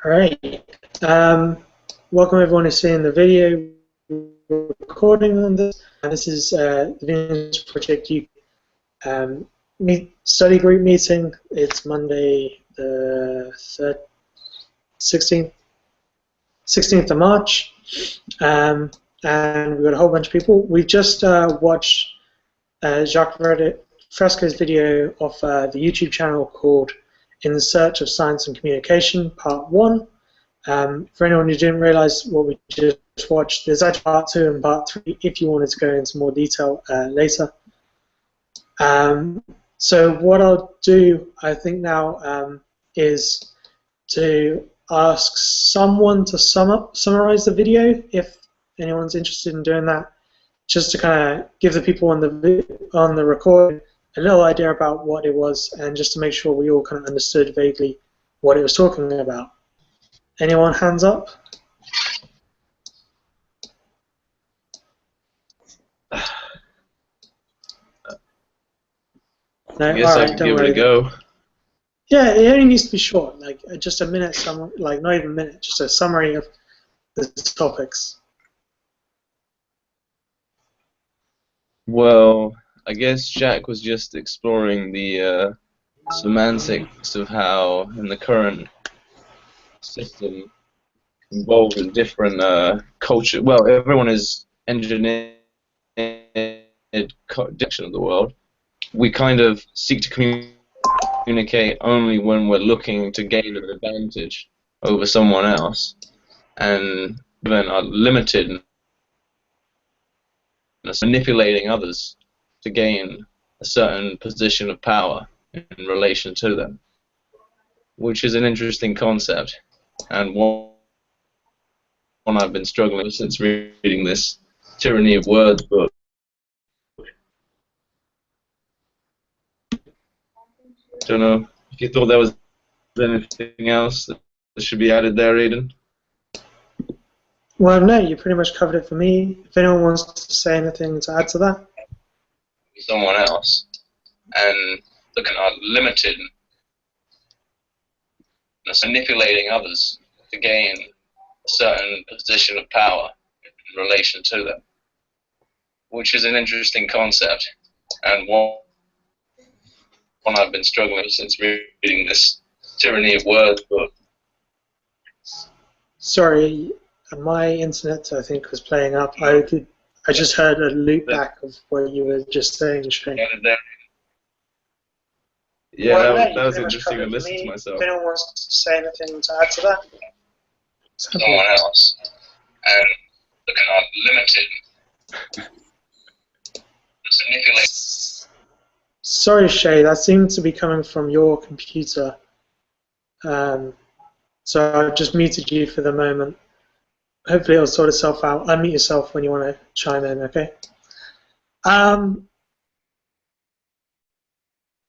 All right. Welcome everyone who's seeing the video recording on this. And this is the Venus Project UK study group meeting. It's Monday the 16th of March. And we've got a whole bunch of people. We've just watched Jacque Fresco's video of the YouTube channel called In the Search of Science and Communication, Part 1. For anyone who didn't realize what we just watched, there's actually Part 2 and Part 3 if you wanted to go into more detail later. So what I'll do, I think now, is to ask someone to summarize the video, if anyone's interested in doing that, just to kind of give the people on the recording a little idea about what it was, and just to make sure we all kind of understood vaguely what it was talking about. Anyone, hands up? No? I guess I can give it a go. Yeah, it only needs to be short, like just a minute, like not even a minute, just a summary of the topics. Well, I guess Jacque was just exploring the semantics of how, in the current system, involved in different culture. Well, everyone is engineered direction of the world. We kind of seek to communicate only when we're looking to gain an advantage over someone else, and then are limited in manipulating others to gain a certain position of power in relation to them, which is an interesting concept, and one I've been struggling with since reading this Tyranny of Words book. Don't know if you thought there was anything else that should be added there, Aidan? Well, no, you pretty much covered it for me. If anyone wants to say anything to add to that. Someone else, and looking at limited, manipulating others to gain a certain position of power in relation to them, which is an interesting concept, and one I've been struggling with since reading this Tyranny of Words book. Sorry, my internet, I think, was playing up. I just heard a loop back of what you were just saying, Shay. Yeah, Well, that was interesting to listen to myself. If anyone wants to say anything to add to that. Someone else, and looking at limited, manipulate. Sorry, Shay, that seemed to be coming from your computer. So I've just muted you for the moment. Hopefully it'll sort itself out. Unmute yourself when you want to chime in, okay?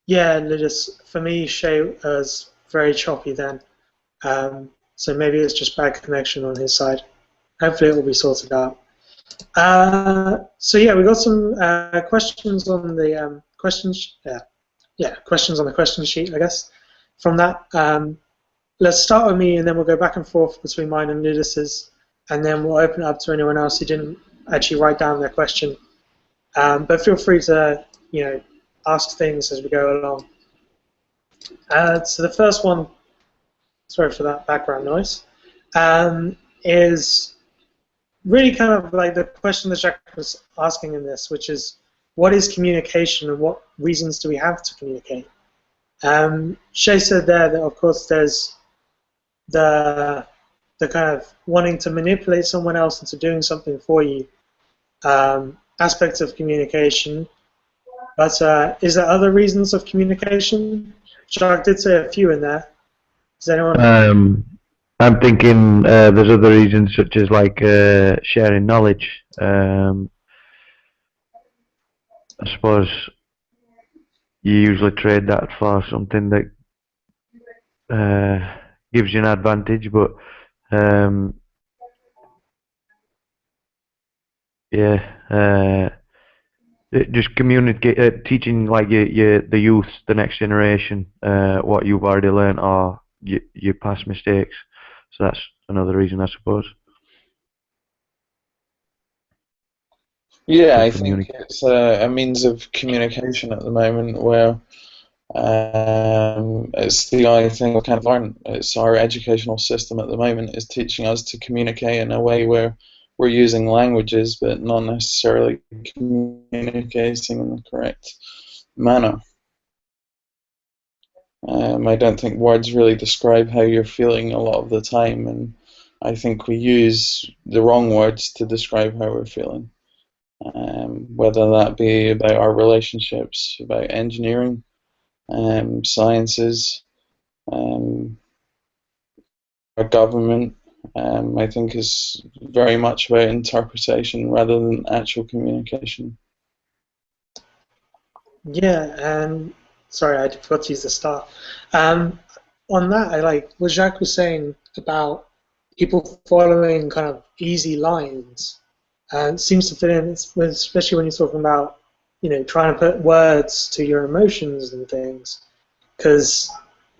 Yeah, Lidus, for me, Shay was very choppy then. So maybe it's just bad connection on his side. Hopefully it will be sorted out. So yeah, we got some questions on the questions. Yeah, questions on the question sheet, I guess. From that, let's start with me, and then we'll go back and forth between mine and Lidus's, and then we'll open it up to anyone else who didn't actually write down their question. But feel free to, ask things as we go along. So the first one, sorry for that background noise, is really kind of like the question that Jacque was asking in this, which is, what is communication and what reasons do we have to communicate? Shay said there that, of course, there's the kind of wanting to manipulate someone else into doing something for you aspects of communication. But is there other reasons of communication? Jacque did say a few in there. Does anyone? I'm thinking there's other reasons such as like sharing knowledge. I suppose you usually trade that for something that gives you an advantage, but just communicate, teaching like the youth, the next generation, what you've already learned or your past mistakes. So that's another reason, I suppose. Yeah, To I think communicate. it's a means of communication at the moment where it's the only thing we kind of learn. It's our educational system at the moment is teaching us to communicate in a way where we're using languages but not necessarily communicating in the correct manner. I don't think words really describe how you're feeling a lot of the time, and I think we use the wrong words to describe how we're feeling. Whether that be about our relationships, about engineering, sciences, um, our government, I think is very much about interpretation rather than actual communication. Yeah, and sorry, I forgot to use the star. Um, on that, I like what Jacque was saying about people following kind of easy lines. It seems to fit in, especially when you're talking about, trying to put words to your emotions and things, because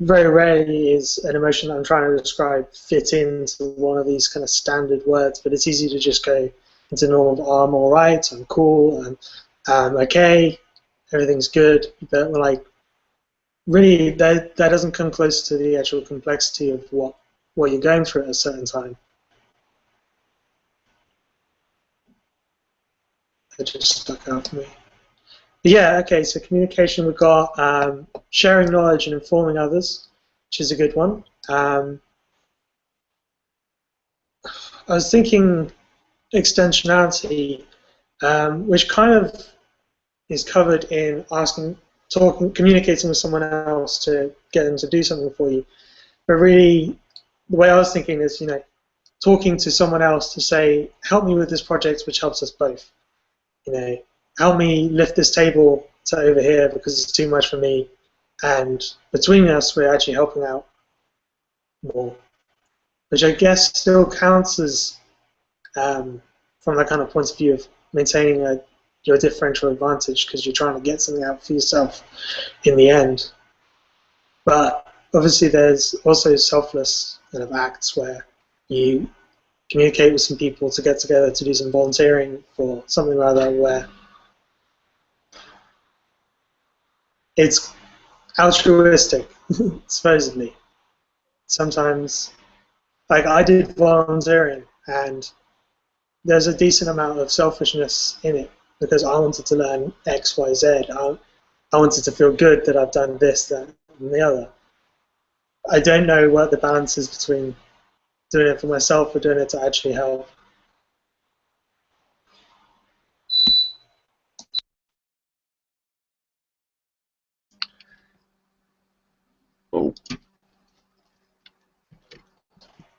very rarely is an emotion that I'm trying to describe fit into one of these kind of standard words, but it's easy to just go into normal, oh, I'm all right, I'm cool, I'm okay, everything's good, but like really that doesn't come close to the actual complexity of what you're going through at a certain time. That just stuck out to me. But yeah, okay, so communication, we've got sharing knowledge and informing others, which is a good one. I was thinking extensionality, which kind of is covered in communicating with someone else to get them to do something for you. But really, the way I was thinking is, talking to someone else to say, help me with this project, which helps us both. Help me lift this table to over here because it's too much for me. And between us, we're actually helping out more, which I guess still counts as, from that kind of point of view of maintaining your differential advantage because you're trying to get something out for yourself in the end. But obviously there's also selfless kind of acts where you communicate with some people to get together to do some volunteering for something like that where it's altruistic, supposedly. Sometimes, like I did volunteering and there's a decent amount of selfishness in it because I wanted to learn X, Y, Z. I wanted to feel good that I've done this, that, and the other. I don't know what the balance is between doing it for myself or doing it to actually help. Oh.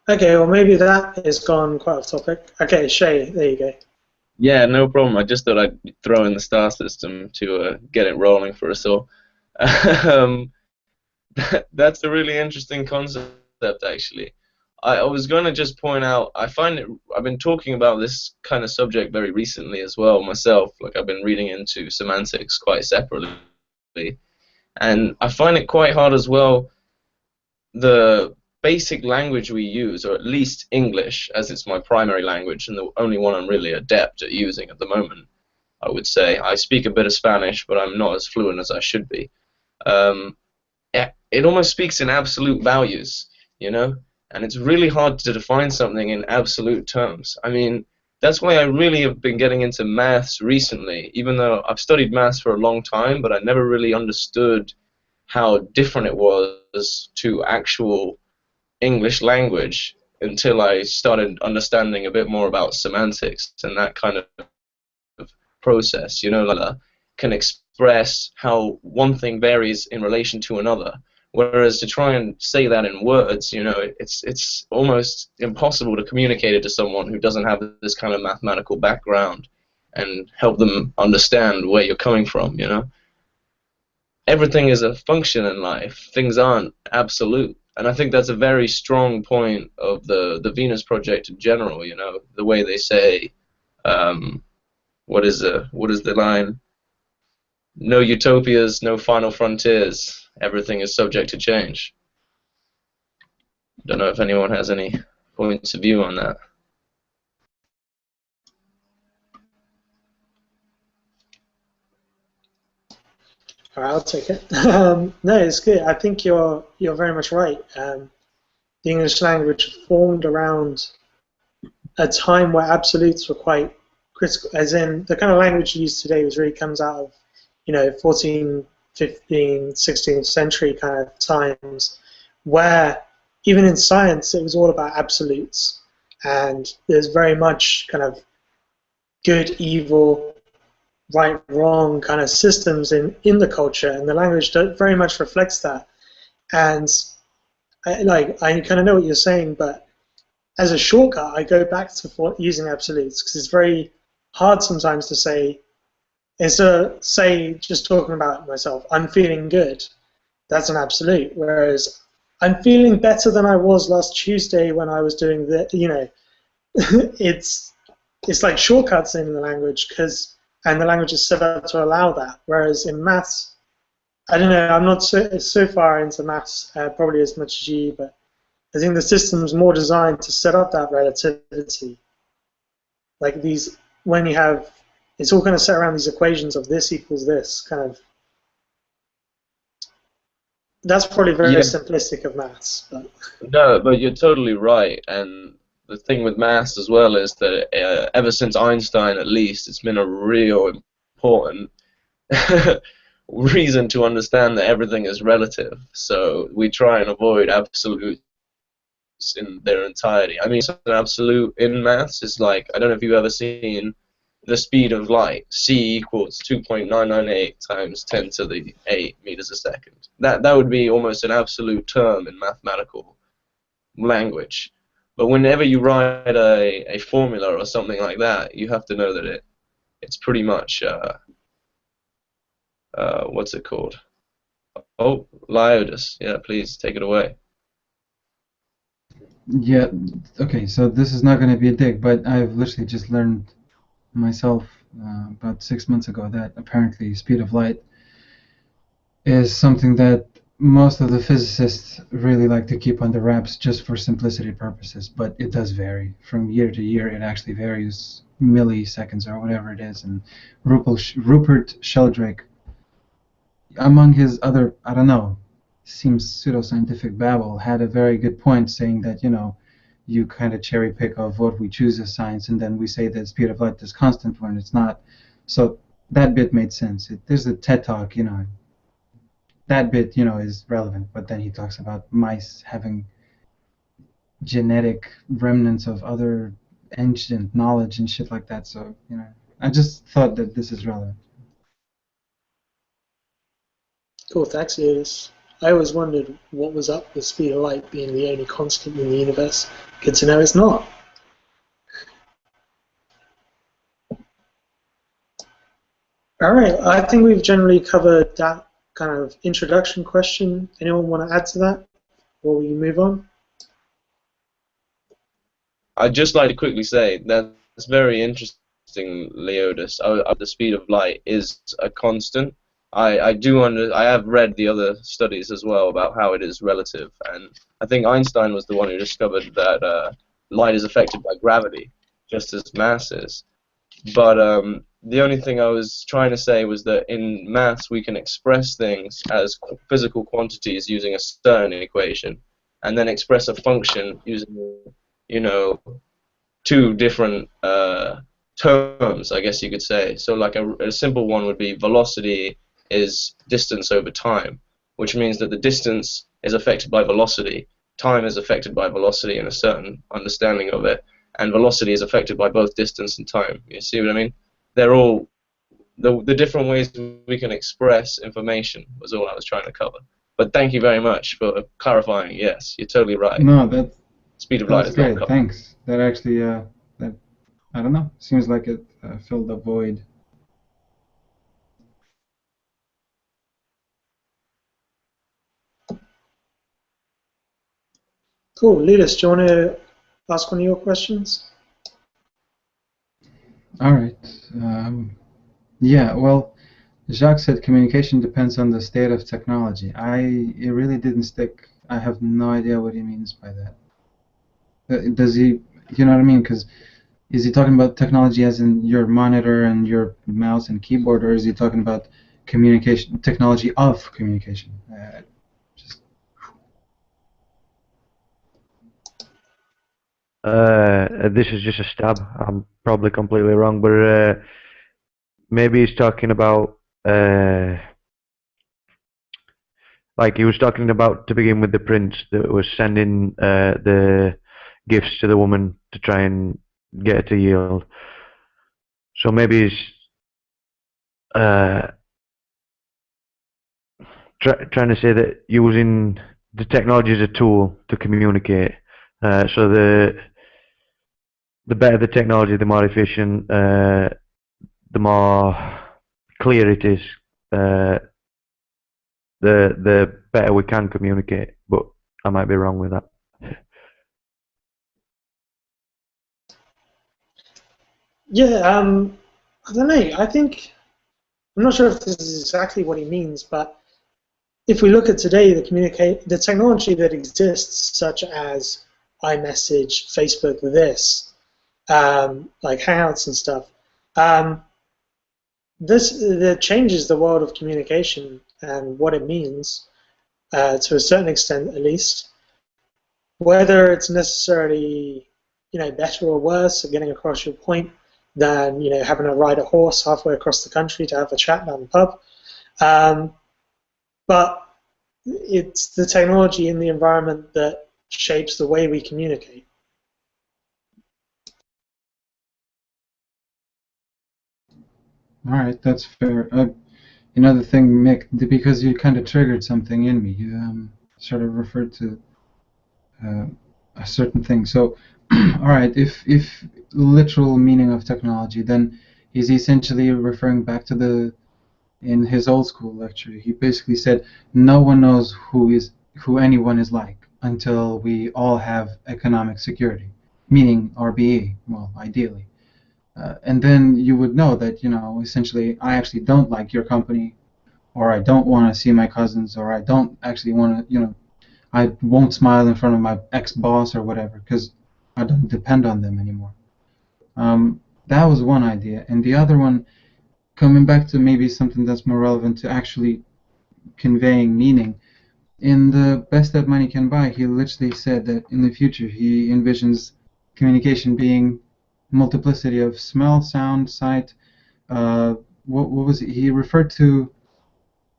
Okay, well maybe that has gone quite off topic. Okay, Shay, there you go. Yeah, no problem. I just thought I'd throw in the star system to get it rolling for us all. um, that's a really interesting concept, actually. I was going to just point out, I've been talking about this kind of subject very recently as well myself. Like I've been reading into semantics quite separately, and I find it quite hard as well. The basic language we use, or at least English, as it's my primary language and the only one I'm really adept at using at the moment, I would say. I speak a bit of Spanish, but I'm not as fluent as I should be. It almost speaks in absolute values, and it's really hard to define something in absolute terms. I mean, that's why I really have been getting into maths recently, even though I've studied maths for a long time, but I never really understood how different it was to actual English language until I started understanding a bit more about semantics and that kind of process, like can express how one thing varies in relation to another. Whereas to try and say that in words, it's almost impossible to communicate it to someone who doesn't have this kind of mathematical background and help them understand where you're coming from, Everything is a function in life. Things aren't absolute. And I think that's a very strong point of the Venus Project in general, the way they say, what is the line? No utopias, no final frontiers. Everything is subject to change. Don't know if anyone has any points of view on that. All right, I'll take it. No, it's good. I think you're very much right. The English language formed around a time where absolutes were quite critical, as in the kind of language used today really comes out of, 14th, 15th, 16th century kind of times, where even in science it was all about absolutes, and there's very much kind of good, evil, right, wrong kind of systems in the culture, and the language very much reflects that. And I kind of know what you're saying, but as a shortcut, I go back to using absolutes because it's very hard sometimes to say. Say, just talking about myself, I'm feeling good. That's an absolute. Whereas I'm feeling better than I was last Tuesday when I was doing the. It's like shortcuts in the language and the language is set up to allow that. Whereas in maths, I don't know. I'm not so far into maths, probably as much as you, but I think the system's more designed to set up that relativity. Like these, when you have, it's all kind of set around these equations of this equals this, kind of. That's probably very simplistic of maths. But. No, but you're totally right. And the thing with maths as well is that ever since Einstein, at least, it's been a real important reason to understand that everything is relative. So we try and avoid absolutes in their entirety. I mean, an absolute in maths is like, I don't know if you've ever seen the speed of light. C equals 2.998 times 10 to the 8 meters a second. That would be almost an absolute term in mathematical language. But whenever you write a formula or something like that, you have to know that it's pretty much what's it called? Oh, Lyodis. Yeah, please take it away. Yeah, okay, so this is not going to be a dig, but I've literally just learned myself about 6 months ago that apparently speed of light is something that most of the physicists really like to keep under wraps just for simplicity purposes, but it does vary. From year to year, it actually varies milliseconds or whatever it is, and Rupert Sheldrake, among his other, I don't know, seems pseudoscientific babble, had a very good point saying that, you kind of cherry pick of what we choose as science, and then we say that speed of light is constant when it's not. So that bit made sense. There's a TED talk, that bit, is relevant, but then he talks about mice having genetic remnants of other ancient knowledge and shit like that. So, I just thought that this is relevant. Cool, thanks, Eunice. I always wondered what was up with speed of light being the only constant in the universe. Good to know it's not. All right, I think we've generally covered that kind of introduction question. Anyone want to add to that before we move on? I'd just like to quickly say that's very interesting, Leodis. The speed of light is a constant. I have read the other studies as well about how it is relative, and I think Einstein was the one who discovered that light is affected by gravity, just as mass is. But the only thing I was trying to say was that in maths we can express things as physical quantities using a certain equation, and then express a function using, two different terms, I guess you could say. So like a simple one would be velocity is distance over time, which means that the distance is affected by velocity, time is affected by velocity in a certain understanding of it, and velocity is affected by both distance and time. You see what I mean? They're all the different ways we can express information was all I was trying to cover. But thank you very much for clarifying. Yes, you're totally right. No, that's speed of light is great. not covered. Thanks. That actually, that I don't know. Seems like it filled a void. Cool. Ludus, do you want to ask one of your questions? All right. Yeah, well, Jacques said communication depends on the state of technology. It really didn't stick. I have no idea what he means by that. Does he, you know what I mean? Because is he talking about technology as in your monitor and your mouse and keyboard, or is he talking about communication, technology of communication? Just This is just a stab. I'm probably completely wrong, but maybe he's talking about like he was talking about to begin with the prince that was sending the gifts to the woman to try and get her to yield. So maybe he's uh, trying to say that using the technology as a tool to communicate. So the better the technology, the more efficient, the more clear it is, the better we can communicate. But I might be wrong with that. Yeah, I don't know. I think I'm not sure if this is exactly what he means, but if we look at today, the technology that exists, such as iMessage, Facebook, this, like Hangouts and stuff, this that changes the world of communication and what it means to a certain extent, at least. Whether it's necessarily better or worse at getting across your point than having to ride a horse halfway across the country to have a chat down the pub. But it's the technology in the environment that shapes the way we communicate. all right, that's fair. Another thing, Mick, because you kind of triggered something in me. You sort of referred to uh, a certain thing. So, all right, if literal meaning of technology, then he's essentially referring back to the in his old school lecture. He basically said no one knows who anyone is like until we all have economic security, meaning RBE. Well, ideally. And then you would know that, essentially, I actually don't like your company, or I don't want to see my cousins, or I don't actually want to, I won't smile in front of my ex-boss or whatever, because I don't depend on them anymore. That was one idea. And the other one, coming back to maybe something that's more relevant to actually conveying meaning, in the Best That Money Can Buy, he literally said that in the future he envisions communication being multiplicity of smell, sound, sight. What was it? He referred to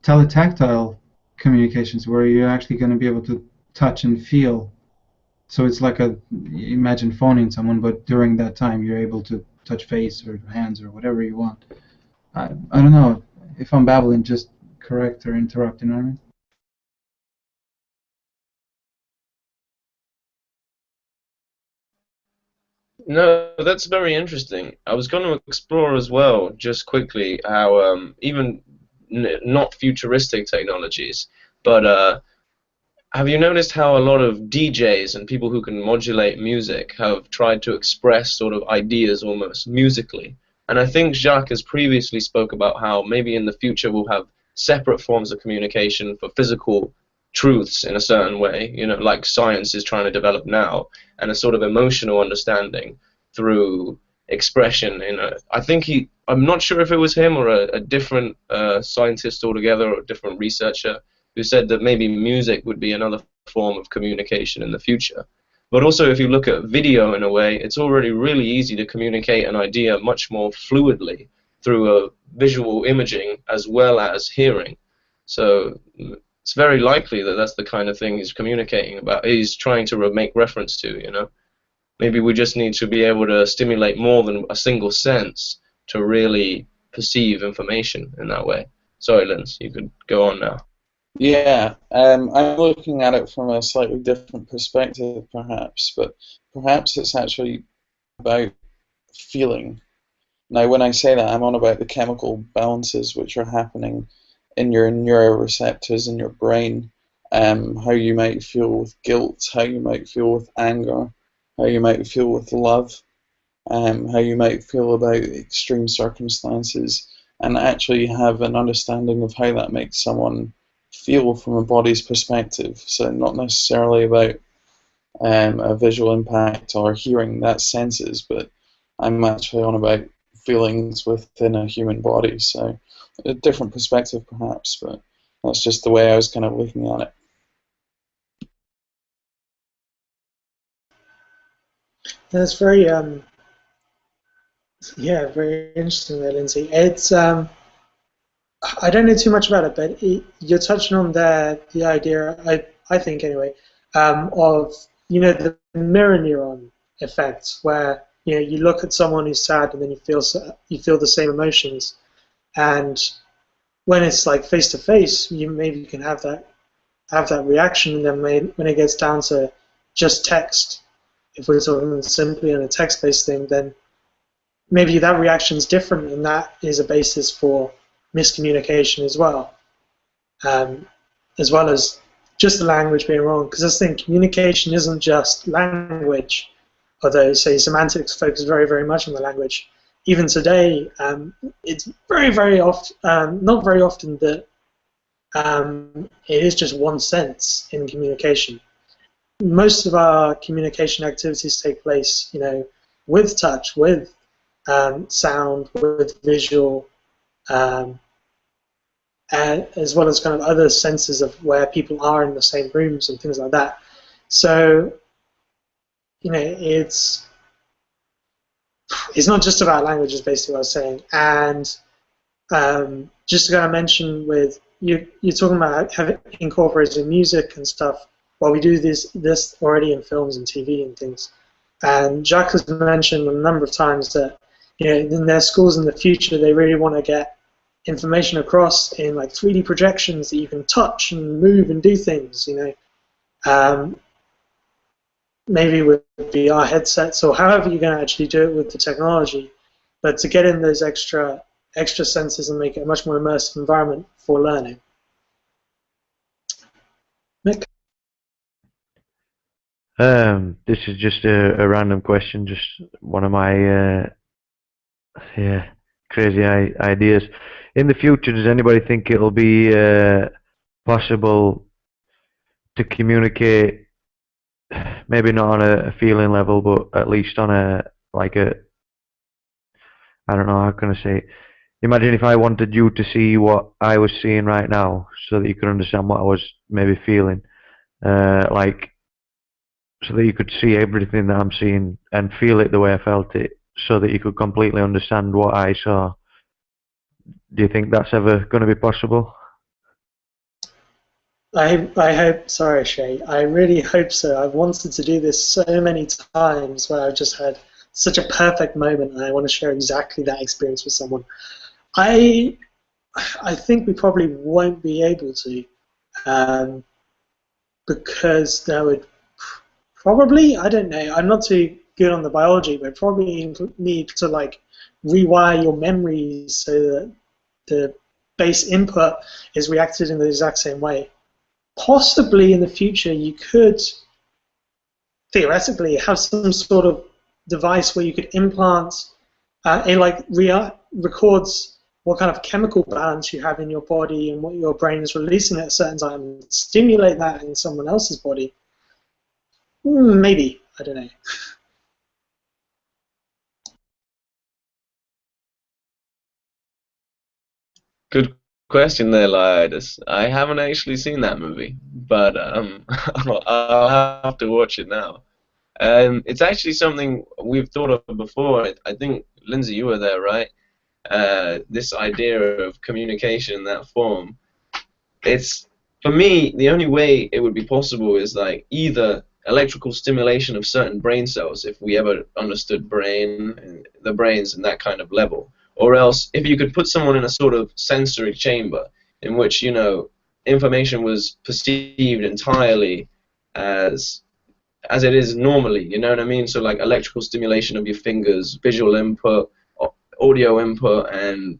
teletactile communications, where you're actually going to be able to touch and feel. So it's like imagine phoning someone, but during that time you're able to touch face or hands or whatever you want. I don't know if I'm babbling. Just correct or interrupt. You know what I mean? No, that's very interesting. I was going to explore as well, just quickly, how even not futuristic technologies, but have you noticed how a lot of DJs and people who can modulate music have tried to express sort of ideas almost musically? And I think Jacques has previously spoke about how maybe in the future we'll have separate forms of communication for physical truths in a certain way, like science is trying to develop now, and a sort of emotional understanding through expression. I think I'm not sure if it was him or a different scientist altogether, or a different researcher, who said that maybe music would be another form of communication in the future. But also, if you look at video in a way, it's already really easy to communicate an idea much more fluidly through a visual imaging as well as hearing. So it's very likely that that's the kind of thing he's communicating about. He's trying to make reference to. Maybe we just need to be able to stimulate more than a single sense to really perceive information in that way. Sorry, Linz, you could go on now. Yeah, I'm looking at it from a slightly different perspective, perhaps, but perhaps it's actually about feeling. Now, when I say that, I'm on about the chemical balances which are happening in your neuroreceptors in your brain, how you might feel with guilt, how you might feel with anger, how you might feel with love, how you might feel about extreme circumstances, and actually have an understanding of how that makes someone feel from a body's perspective. So not necessarily about a visual impact or hearing, that's senses, but I'm actually on about feelings within a human body, so a different perspective perhaps, but that's just the way I was kind of looking at it. That's very yeah, very interesting there, Lindsay. It's I don't know too much about it, but you're touching on the idea, I think anyway, of the mirror neuron effect, where you look at someone who's sad and then you feel the same emotions, and when it's like face to face, you maybe can have that reaction, and then when it gets down to just text, if we're talking simply on a text-based thing, then maybe that reaction is different, and that is a basis for miscommunication as well as just the language being wrong. Because I think communication isn't just language, although, say, semantics focus very, very much on the language. Even today, it's very, very often, not very often, that it is just one sense in communication. Most of our communication activities take place, with touch, with sound, with visual, as well as kind of other senses of where people are in the same rooms and things like that. So, it's not just about language, is basically what I was saying. And just to kind of mention, with you're talking about having incorporated music and stuff. Well, we do this already in films and TV and things. And Jacque has mentioned a number of times that in their schools in the future, they really want to get information across in like 3D projections that you can touch and move and do things. Maybe with VR headsets or however you're going to actually do it with the technology, but to get in those extra senses and make it a much more immersive environment for learning. Nick? This is just a random question, just one of my crazy ideas. In the future, does anybody think it'll be possible to communicate, maybe not on a feeling level, but at least on I don't know, how can I say it? Imagine if I wanted you to see what I was seeing right now, so that you could understand what I was maybe feeling, so that you could see everything that I'm seeing and feel it the way I felt it, so that you could completely understand what I saw. Do you think that's ever going to be possible? I hope, sorry Shay, I really hope so. I've wanted to do this so many times, where I've just had such a perfect moment and I want to share exactly that experience with someone. I think we probably won't be able to, because that would probably, I don't know, I'm not too good on the biology, but probably need to rewire your memories so that the base input is reacted in the exact same way. Possibly in the future you could theoretically have some sort of device where you could implant it records what kind of chemical balance you have in your body and what your brain is releasing at a certain time, and stimulate that in someone else's body. Maybe, I don't know. Good question there, Lidas. I haven't actually seen that movie, but I'll have to watch it now. It's actually something we've thought of before. I think, Lindsay, you were there, right? This idea of communication in that form. It's, for me, the only way it would be possible is either electrical stimulation of certain brain cells, if we ever understood the brains in that kind of level, or else if you could put someone in a sort of sensory chamber in which information was perceived entirely as it is normally, you know what I mean? So electrical stimulation of your fingers, visual input, audio input, and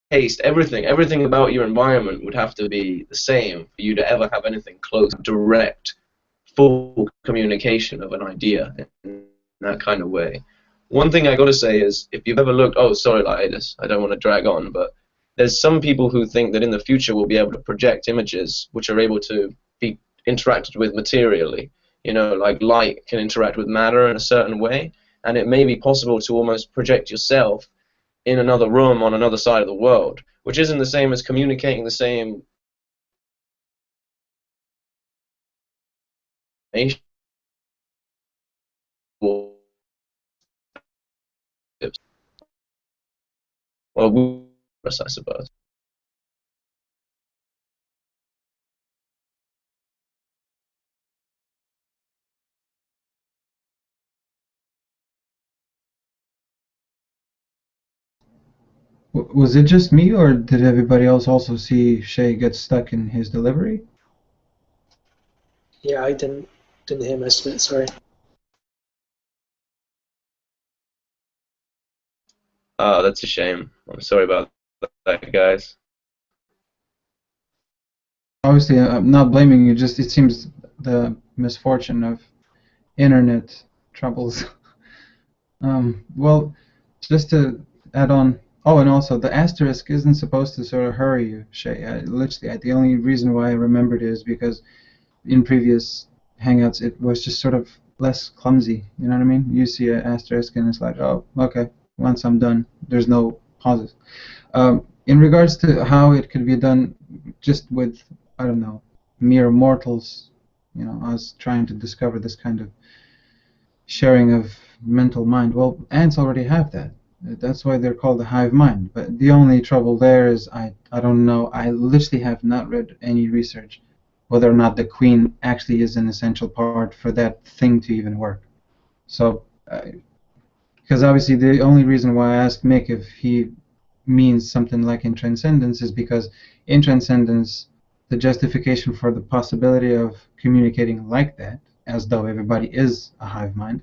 taste, everything about your environment would have to be the same for you to ever have anything close, direct, full communication of an idea in that kind of way. One thing I got to say is, if you've ever looked, oh, sorry, Laidus, I don't want to drag on, but there's some people who think that in the future we'll be able to project images which are able to be interacted with materially. You know, like light can interact with matter in a certain way, and it may be possible to almost project yourself in another room on another side of the world, which isn't the same as communicating the same information. Well, I suppose. Was it just me, or did everybody else also see Shay get stuck in his delivery? Yeah, I didn't hear most of it. Sorry. Oh, that's a shame. I'm sorry about that, guys. Obviously, I'm not blaming you. Just it seems the misfortune of internet troubles. Well, just to add on. Oh, and also the asterisk isn't supposed to sort of hurry you, Shay. Literally, the only reason why I remembered it is because in previous Hangouts it was just sort of less clumsy. You know what I mean? You see an asterisk and it's like, oh, okay. Once I'm done, there's no pauses. In regards to how it could be done, just with I don't know, mere mortals. You know, us trying to discover this kind of sharing of mental mind. Well, ants already have that. That's why they're called the hive mind. But the only trouble there is I don't know. I literally have not read any research whether or not the queen actually is an essential part for that thing to even work. So, because obviously the only reason why I asked Mick if he means something like in transcendence is because in transcendence, the justification for the possibility of communicating like that, as though everybody is a hive mind,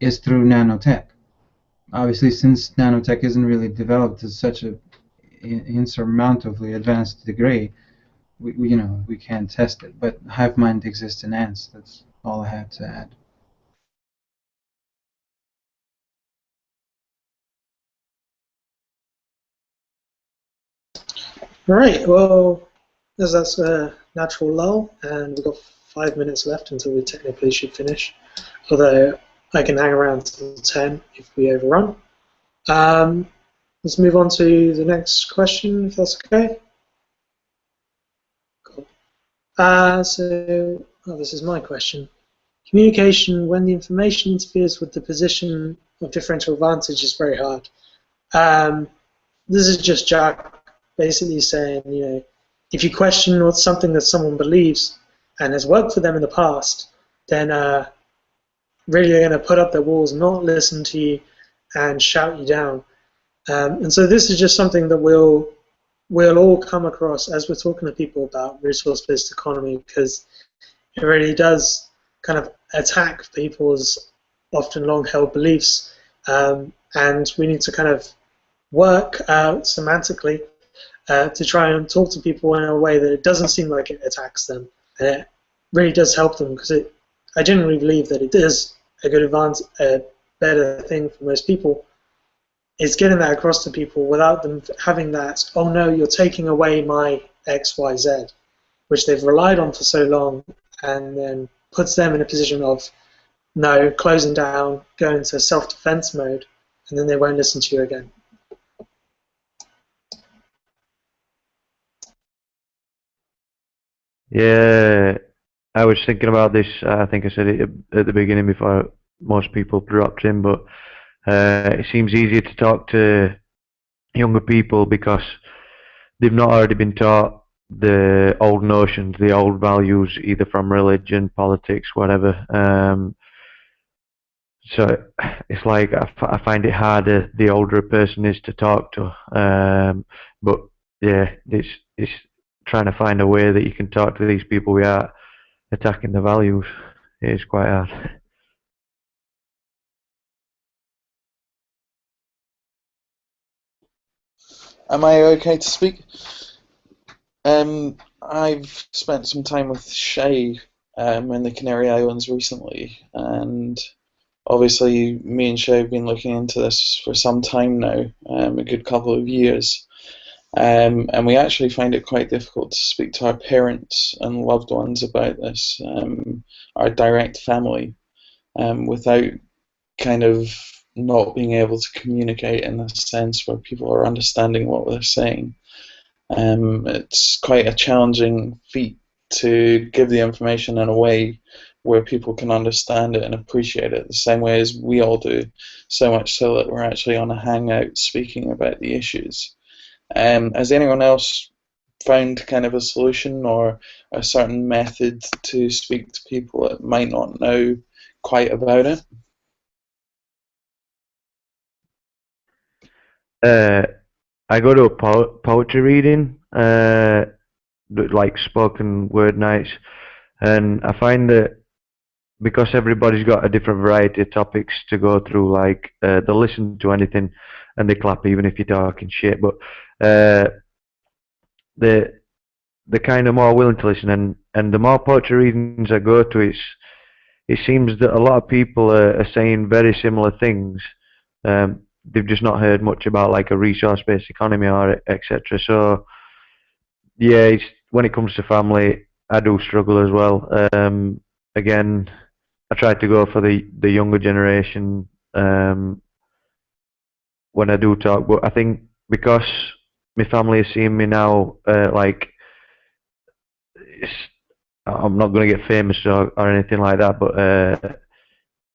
is through nanotech. Obviously, since nanotech isn't really developed to such a insurmountably advanced degree, we can't test it. But hive mind exists in ants. That's all I had to add. All right. Well, as that's a natural lull, and we've got 5 minutes left until we technically should finish. Although I can hang around till 10 if we overrun. Let's move on to the next question, if that's okay. Cool. This is my question. Communication when the information interferes with the position of differential advantage is very hard. This is just Jacque basically saying, if you question what's something that someone believes and has worked for them in the past, then really they're going to put up their walls, not listen to you, and shout you down. And so this is just something that we'll all come across as we're talking to people about resource-based economy, because it really does kind of attack people's often long-held beliefs, and we need to kind of work semantically to try and talk to people in a way that it doesn't seem like it attacks them, and it really does help them, because I genuinely believe that it is a good advantage, a better thing for most people. It's getting that across to people without them having that, oh no, you're taking away my X, Y, Z, which they've relied on for so long, and then puts them in a position of, no, closing down, going into self-defense mode, and then they won't listen to you again. Yeah, I was thinking about this. I think I said it at the beginning before most people dropped in, but it seems easier to talk to younger people because they've not already been taught the old notions, the old values, either from religion, politics, whatever. So it's like I find it harder the older a person is to talk to. But yeah, it's trying to find a way that you can talk to these people without attacking the values. It is quite hard. Am I okay to speak? I've spent some time with Shay in the Canary Islands recently, and obviously me and Shay have been looking into this for some time now, a good couple of years. And we actually find it quite difficult to speak to our parents and loved ones about this, our direct family, without kind of not being able to communicate in a sense where people are understanding what we're saying. It's quite a challenging feat to give the information in a way where people can understand it and appreciate it the same way as we all do, so much so that we're actually on a hangout speaking about the issues. Has anyone else found kind of a solution or a certain method to speak to people that might not know quite about it? I go to a poetry reading, like spoken word nights, and I find that because everybody's got a different variety of topics to go through, like they'll listen to anything and they clap even if you're talking shit, but they're kind of more willing to listen, and the more poetry readings I go to, it seems that a lot of people are saying very similar things. They've just not heard much about like a resource-based economy or etc. So yeah, when it comes to family, I do struggle as well. Again, I try to go for the younger generation when I do talk, but I think because my family is seeing me now, like it's, I'm not going to get famous or anything like that, but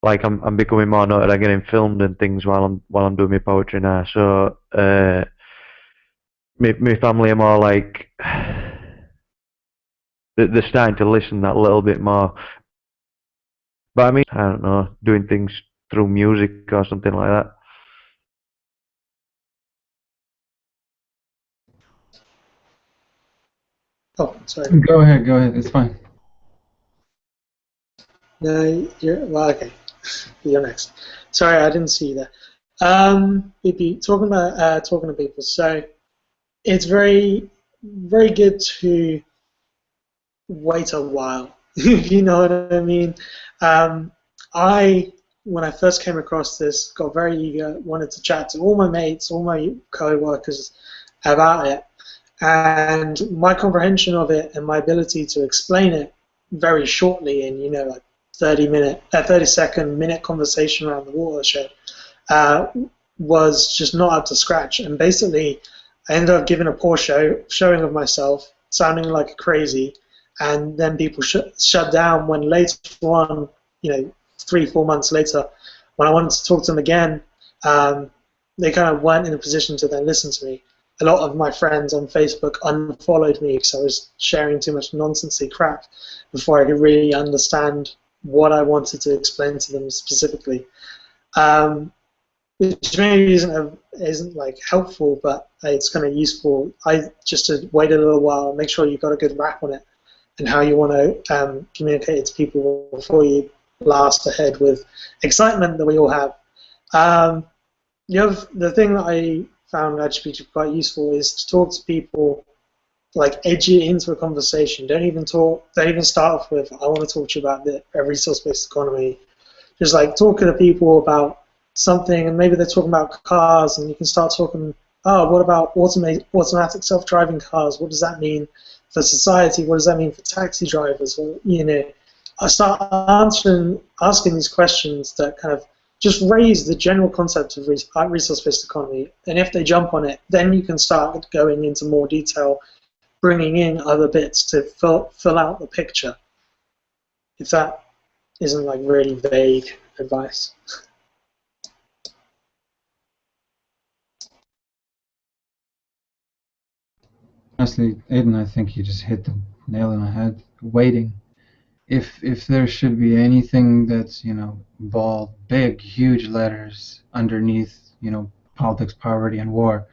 like I'm becoming more noted. I'm getting filmed and things while I'm doing my poetry now. So my family are more like they're starting to listen that little bit more. But I mean, I don't know, doing things through music or something like that. Oh, sorry. Go ahead, go ahead. It's fine. No, well, okay. You're next. Sorry, I didn't see you there. BP, talking to people. So it's very, very good to wait a while, if you know what I mean. When I first came across this, got very eager, wanted to chat to all my mates, all my co-workers about it. And my comprehension of it and my ability to explain it very shortly in, like 30-second minute conversation around the watershed was just not up to scratch. And basically, I ended up giving a poor showing of myself, sounding like crazy, and then people shut down when later on, 3-4 months later, when I wanted to talk to them again, they kind of weren't in a position to then listen to me. A lot of my friends on Facebook unfollowed me because I was sharing too much nonsensy crap before I could really understand what I wanted to explain to them specifically. Which maybe isn't like helpful, but it's kind of useful. Just to wait a little while, make sure you've got a good wrap on it and how you want to communicate it to people before you blast ahead with excitement that we all have. The thing that I found actually quite useful is to talk to people, like edge it into a conversation. Don't even start off with, I want to talk to you about the resource-based economy. Just like talking to people about something, and maybe they're talking about cars, and you can start talking, what about automatic self-driving cars? What does that mean for society? What does that mean for taxi drivers? Or, I start asking these questions that kind of just raise the general concept of resource-based economy, and if they jump on it, then you can start going into more detail, bringing in other bits to fill out the picture. If that isn't like really vague advice. Honestly, Aiden, I think you just hit the nail on the head. Waiting. If there should be anything that's, bold, big, huge letters underneath, politics, poverty, and war,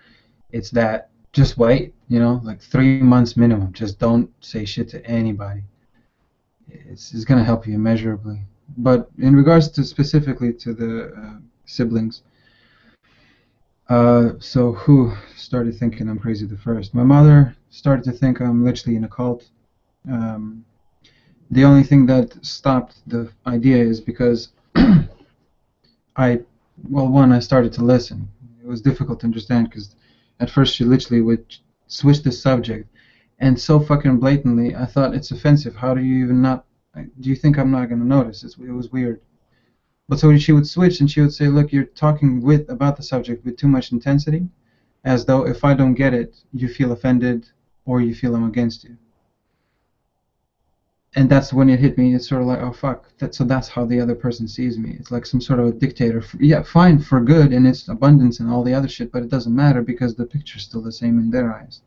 it's that. Just wait, like 3 months minimum. Just don't say shit to anybody. It's going to help you immeasurably. But in regards to specifically to the siblings, so who started thinking I'm crazy the first? My mother started to think I'm literally in a cult. The only thing that stopped the idea is because I started to listen. It was difficult to understand because at first she literally would switch the subject, and so fucking blatantly. I thought it's offensive. How do you even not? Do you think I'm not gonna notice? It was weird. But so she would switch and she would say, "Look, you're talking about the subject with too much intensity, as though if I don't get it, you feel offended or you feel I'm against you." And that's when it hit me. It's sort of like, oh fuck. So that's how the other person sees me. It's like some sort of a dictator. Yeah, fine for good and its abundance and all the other shit, but it doesn't matter because the picture's still the same in their eyes.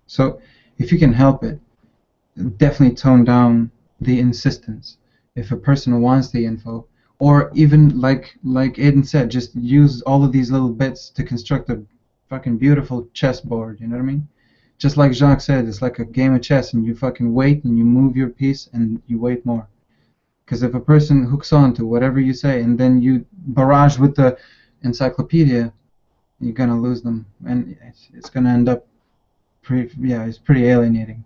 So if you can help it, definitely tone down the insistence. If a person wants the info, or even like Aiden said, just use all of these little bits to construct a fucking beautiful chessboard. You know what I mean? Just like Jacque said, it's like a game of chess, and you fucking wait and you move your piece and you wait more. Because if a person hooks on to whatever you say and then you barrage with the encyclopedia, you're gonna lose them, and it's gonna end up it's pretty alienating.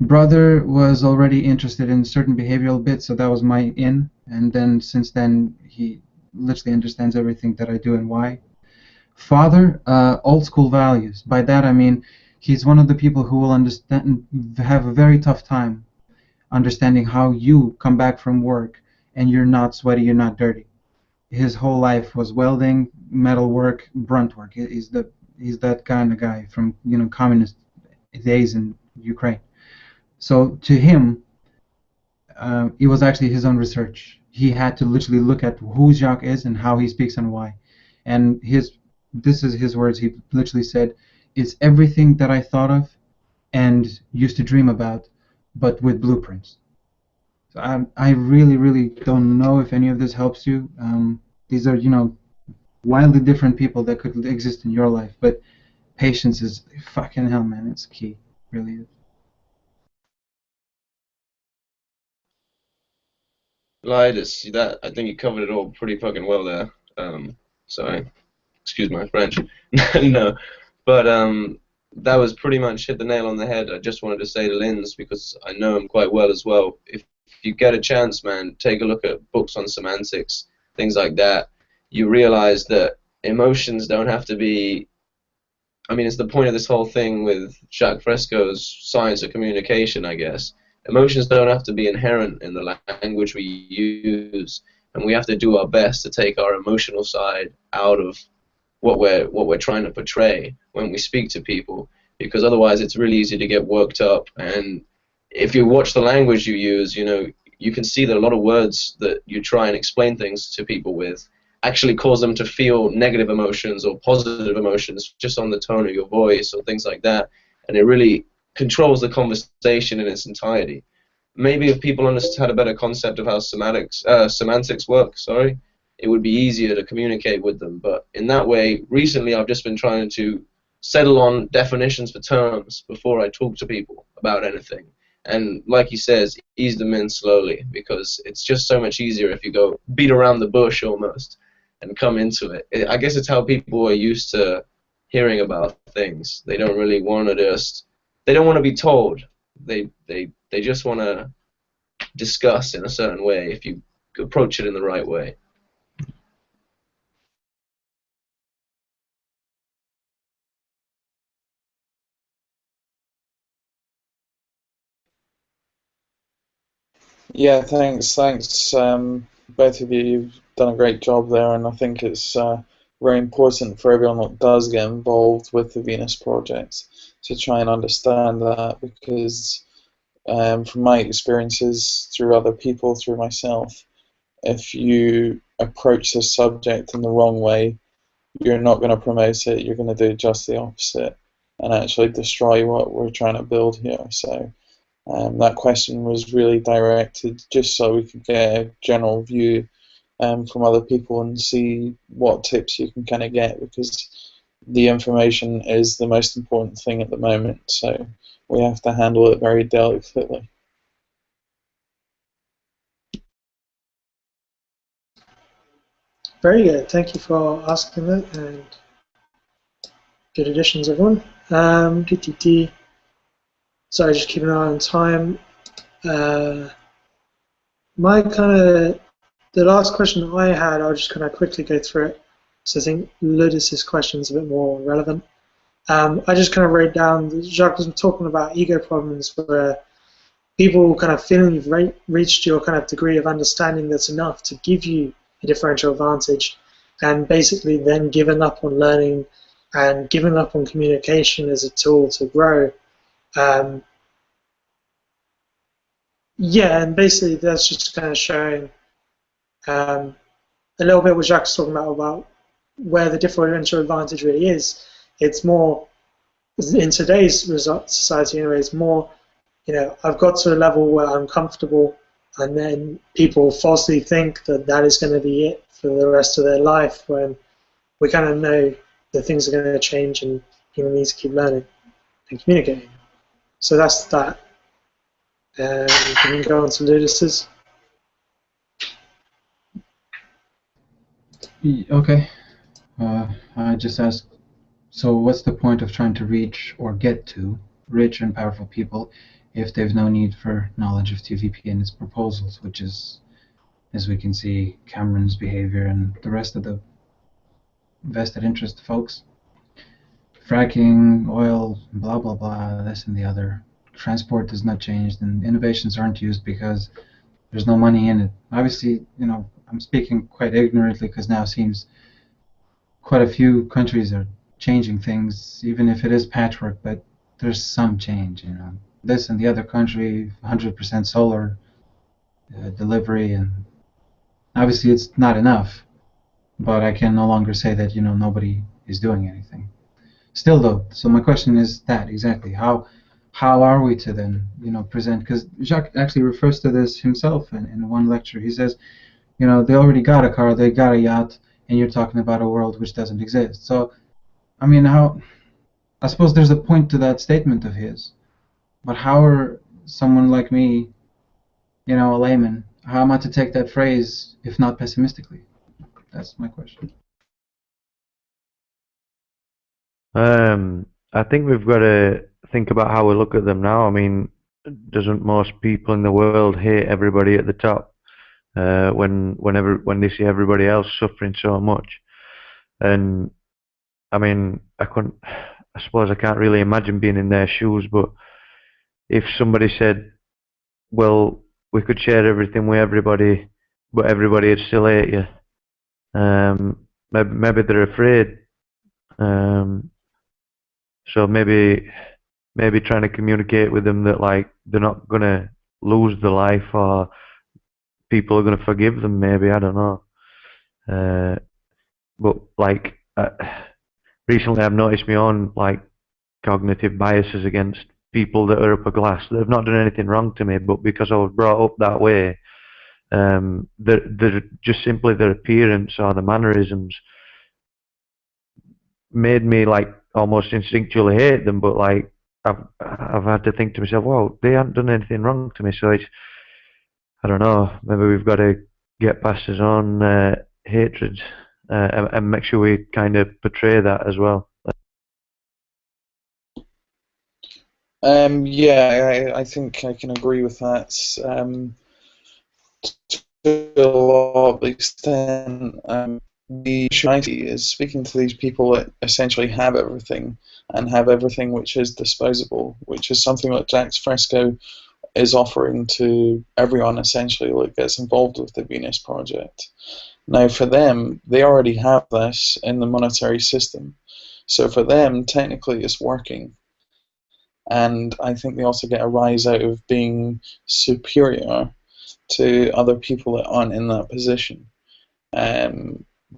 Brother was already interested in certain behavioral bits, so that was my in, and then since then he literally understands everything that I do and why. Father, old school values. By that I mean he's one of the people who will have a very tough time understanding how you come back from work and you're not sweaty, you're not dirty. His whole life was welding, metal work, brunt work. He's that kind of guy from communist days in Ukraine. So to him, it was actually his own research. He had to literally look at who Jacque is and how he speaks and why. And this is his words. He literally said, "It's everything that I thought of and used to dream about, but with blueprints." So I really, really don't know if any of this helps you. These are, wildly different people that could exist in your life, but patience is fucking hell, man. It's key, really is. Lidus, that I think you covered it all pretty fucking well there. Sorry, excuse my French. No, but that was pretty much hit the nail on the head. I just wanted to say to Linz, because I know him quite well as well. If you get a chance, man, take a look at books on semantics, things like that. You realize that emotions don't have to be. I mean, it's the point of this whole thing with Jacque Fresco's science of communication, I guess. Emotions don't have to be inherent in the language we use, and we have to do our best to take our emotional side out of what we're trying to portray when we speak to people, because otherwise it's really easy to get worked up. And if you watch the language you use, you can see that a lot of words that you try and explain things to people with actually cause them to feel negative emotions or positive emotions just on the tone of your voice or things like that, and it really controls the conversation in its entirety. Maybe if people had a better concept of how semantics work, it would be easier to communicate with them. But in that way, recently I've just been trying to settle on definitions for terms before I talk to people about anything. And like he says, ease them in slowly, because it's just so much easier if you go beat around the bush almost and come into it. I guess it's how people are used to hearing about things. They don't really want to they don't want to be told. They just want to discuss in a certain way if you approach it in the right way. Yeah, thanks. Both of you. You've done a great job there, and I think it's very important for everyone that does get involved with the Venus Project to try and understand that, because from my experiences through other people, through myself, if you approach the subject in the wrong way, you're not going to promote it, you're going to do just the opposite and actually destroy what we're trying to build here. So that question was really directed just so we could get a general view from other people and see what tips you can kind of get, because the information is the most important thing at the moment, so we have to handle it very delicately. Very good. Thank you for asking that, and good additions, everyone. Sorry, just keep an eye on time. The last question I had, I'll just kind of quickly go through it, so I think Ludus's question is a bit more relevant. I just kind of wrote down, Jacques was talking about ego problems where people kind of feeling you've reached your kind of degree of understanding that's enough to give you a differential advantage, and basically then giving up on learning and giving up on communication as a tool to grow. Yeah, and basically that's just kind of showing a little bit what Jacques was talking about where the differential advantage really is. It's more, in today's society anyway, it's more, I've got to a level where I'm comfortable, and then people falsely think that that is going to be it for the rest of their life, when we kind of know that things are going to change and people need to keep learning and communicating. So that's that. And we can go on to Ludus's. Okay. I just asked, so what's the point of trying to reach or get to rich and powerful people if they've no need for knowledge of TVP and its proposals, which is, as we can see, Cameron's behavior and the rest of the vested interest folks? Fracking, oil, blah, blah, blah, this and the other. Transport is not changed, and innovations aren't used because there's no money in it. Obviously, I'm speaking quite ignorantly because now it seems quite a few countries are changing things, even if it is patchwork, but there's some change, This and the other country, 100% solar delivery, and obviously it's not enough, but I can no longer say that, nobody is doing anything. Still though, so my question is that exactly, how are we to then, present, because Jacques actually refers to this himself in one lecture. He says, they already got a car, they got a yacht, and you're talking about a world which doesn't exist. So, I mean, I suppose there's a point to that statement of his, but how are someone like me, a layman, how am I to take that phrase, if not pessimistically? That's my question. I think we've got to think about how we look at them now. I mean, doesn't most people in the world hate everybody at the top when they see everybody else suffering so much? And I mean, I suppose I can't really imagine being in their shoes, but if somebody said, well, we could share everything with everybody, but everybody would still hate you, maybe they're afraid. So maybe trying to communicate with them that like they're not gonna lose their life, or people are gonna forgive them. Maybe, I don't know. But like recently, I've noticed my own like cognitive biases against people that are upper class that have not done anything wrong to me, but because I was brought up that way, they're just simply their appearance or the mannerisms made me like almost instinctually hate them. But like I've had to think to myself, well, they haven't done anything wrong to me, so it's, I don't know, maybe we've got to get past his own hatred and make sure we kind of portray that as well. Yeah, I think I can agree with that. To a lot of extent, the humanity is speaking to these people that essentially have everything, and have everything which is disposable, which is something that Jacque Fresco is offering to everyone essentially that gets involved with the Venus Project. Now for them, they already have this in the monetary system, so for them technically it's working. And I think they also get a rise out of being superior to other people that aren't in that position,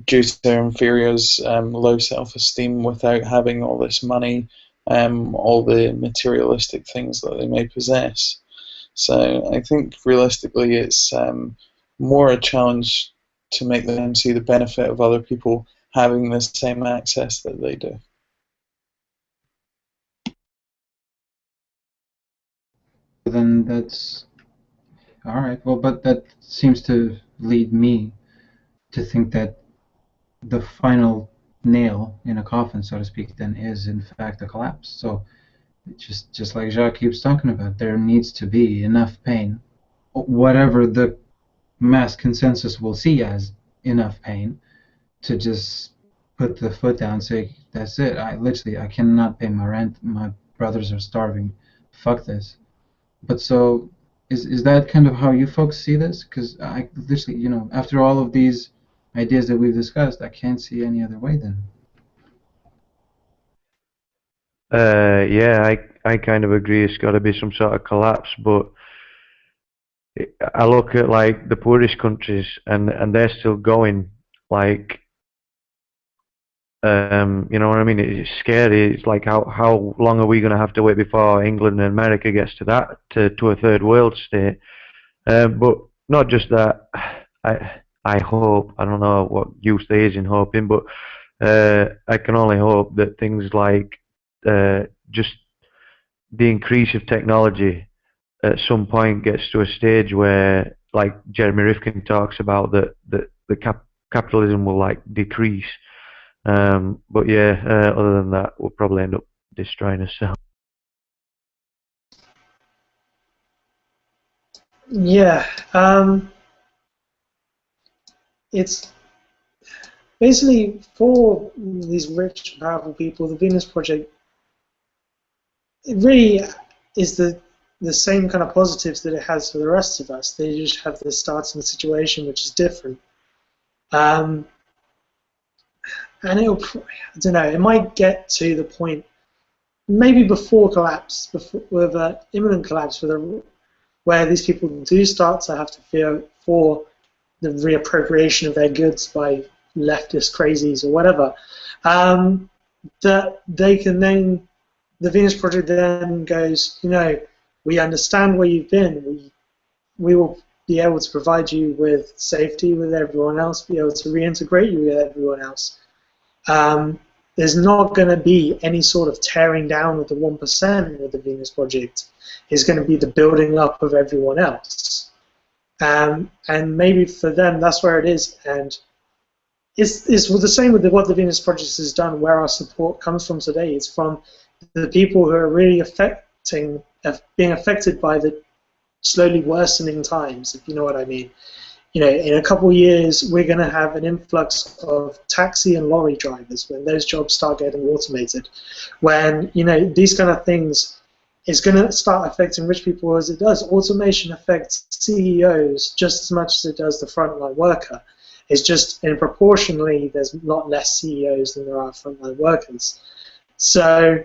due to their inferiors' low self-esteem without having all this money, all the materialistic things that they may possess. So I think realistically it's more a challenge to make them see the benefit of other people having the same access that they do. Then that's all right. Well, but that seems to lead me to think that the final nail in a coffin, so to speak, then is in fact a collapse. So just like Jacques keeps talking about, there needs to be enough pain, whatever the mass consensus will see as enough pain, to just put the foot down and say, that's it, I cannot pay my rent, my brothers are starving, fuck this. But so, is that kind of how you folks see this? Because I literally, after all of these ideas that we've discussed, I can't see any other way then. Yeah, I kind of agree. It's got to be some sort of collapse, but I look at like the poorest countries, and they're still going. Like, you know what I mean? It's scary. It's like how long are we going to have to wait before England and America gets to that to a third world state? But not just that. I hope. I don't know what use there is in hoping, but I can only hope that things like just the increase of technology at some point gets to a stage where, like Jeremy Rifkin talks about, that the capitalism will like decrease. But yeah, other than that, we'll probably end up destroying ourselves. Yeah, it's basically for these rich, powerful people. The Venus Project, it really is the same kind of positives that it has for the rest of us. They just have this starting situation which is different. And I don't know, it might get to the point, maybe before collapse, with imminent collapse, where these people do start to have to fear for the reappropriation of their goods by leftist crazies or whatever, that they can then, the Venus Project then goes, we understand where you've been. We will be able to provide you with safety with everyone else, be able to reintegrate you with everyone else. There's not going to be any sort of tearing down of the 1% with the Venus Project. It's going to be the building up of everyone else. And maybe for them, that's where it is. And it's the same with what the Venus Project has done, where our support comes from today. It's from the people who are really being affected by the slowly worsening times, if you know what I mean. In a couple of years, we're going to have an influx of taxi and lorry drivers when those jobs start getting automated. When, these kind of things is going to start affecting rich people as it does. Automation affects CEOs just as much as it does the frontline worker. It's just, proportionally, there's a lot less CEOs than there are frontline workers. So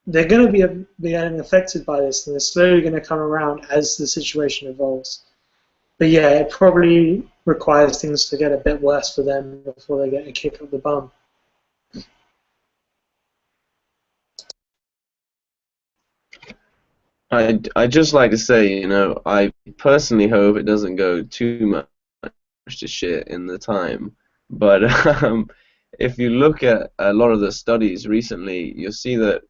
they're going to be getting affected by this, and they're slowly going to come around as the situation evolves. But yeah, it probably requires things to get a bit worse for them before they get a kick up the bum. I'd just like to say, I personally hope it doesn't go too much to shit in the time. But if you look at a lot of the studies recently, you'll see that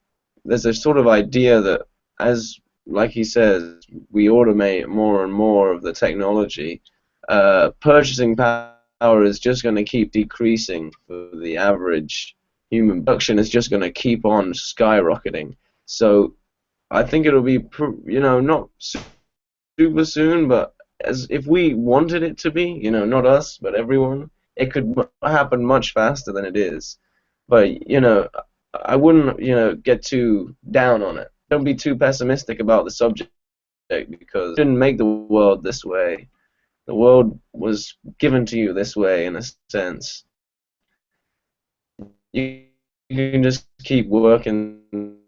there's a sort of idea that as, like he says, we automate more and more of the technology, purchasing power is just going to keep decreasing for the average human. Production is just going to keep on skyrocketing. So I think it'll be, not super soon, but as if we wanted it to be, not us, but everyone, it could happen much faster than it is. But, I wouldn't, get too down on it. Don't be too pessimistic about the subject, because you didn't make the world this way. The world was given to you this way, in a sense. You can just keep working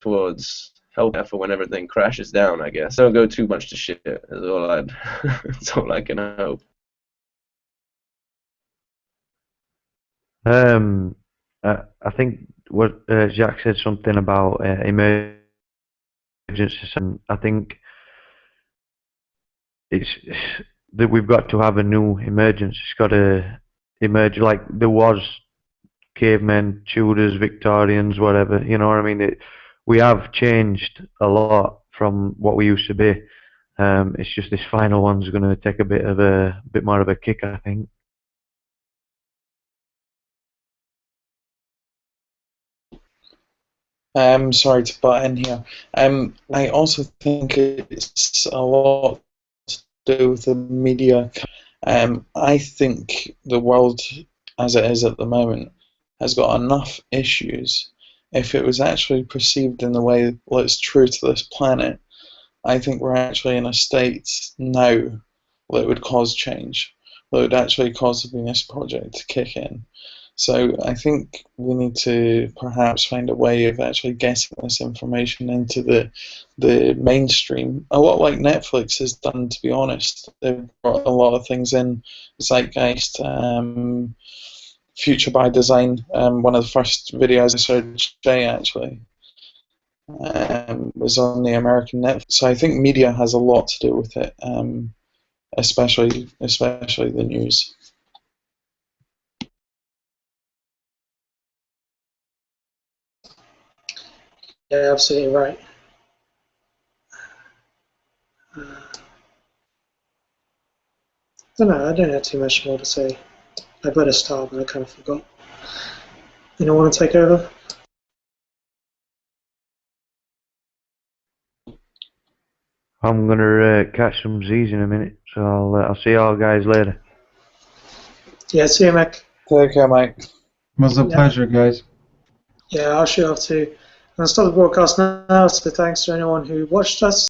towards help for when everything crashes down, I guess. Don't go too much to shit, is all that's all I can hope. I think what Jacque said something about emergencies, and I think it's that we've got to have a new emergence. It's got to emerge like there was cavemen, Tudors, Victorians, whatever. You know what I mean? We have changed a lot from what we used to be. It's just this final one's going to take a bit more of a kick, I think. Sorry to butt in here. I also think it's a lot to do with the media. I think the world as it is at the moment, has got enough issues. If it was actually perceived in the way that's true to this planet, I think we're actually in a state now that would cause change, that would actually cause the Venus Project to kick in. So I think we need to perhaps find a way of actually getting this information into the mainstream, a lot like Netflix has done, to be honest. They've brought a lot of things in, Zeitgeist, Future by Design, one of the first videos I saw Jay actually, was on the American Netflix. So I think media has a lot to do with it, especially the news. Yeah, absolutely right. I don't have too much more to say. I better start, but I kind of forgot. Anyone want to take over? I'm gonna catch some Z's in a minute, so I'll see y'all guys later. Yeah, see you, Mac. Take care, Mike. It was a pleasure, guys. Yeah, I'll shoot off too. I'm going to stop the broadcast now, so thanks to anyone who watched us.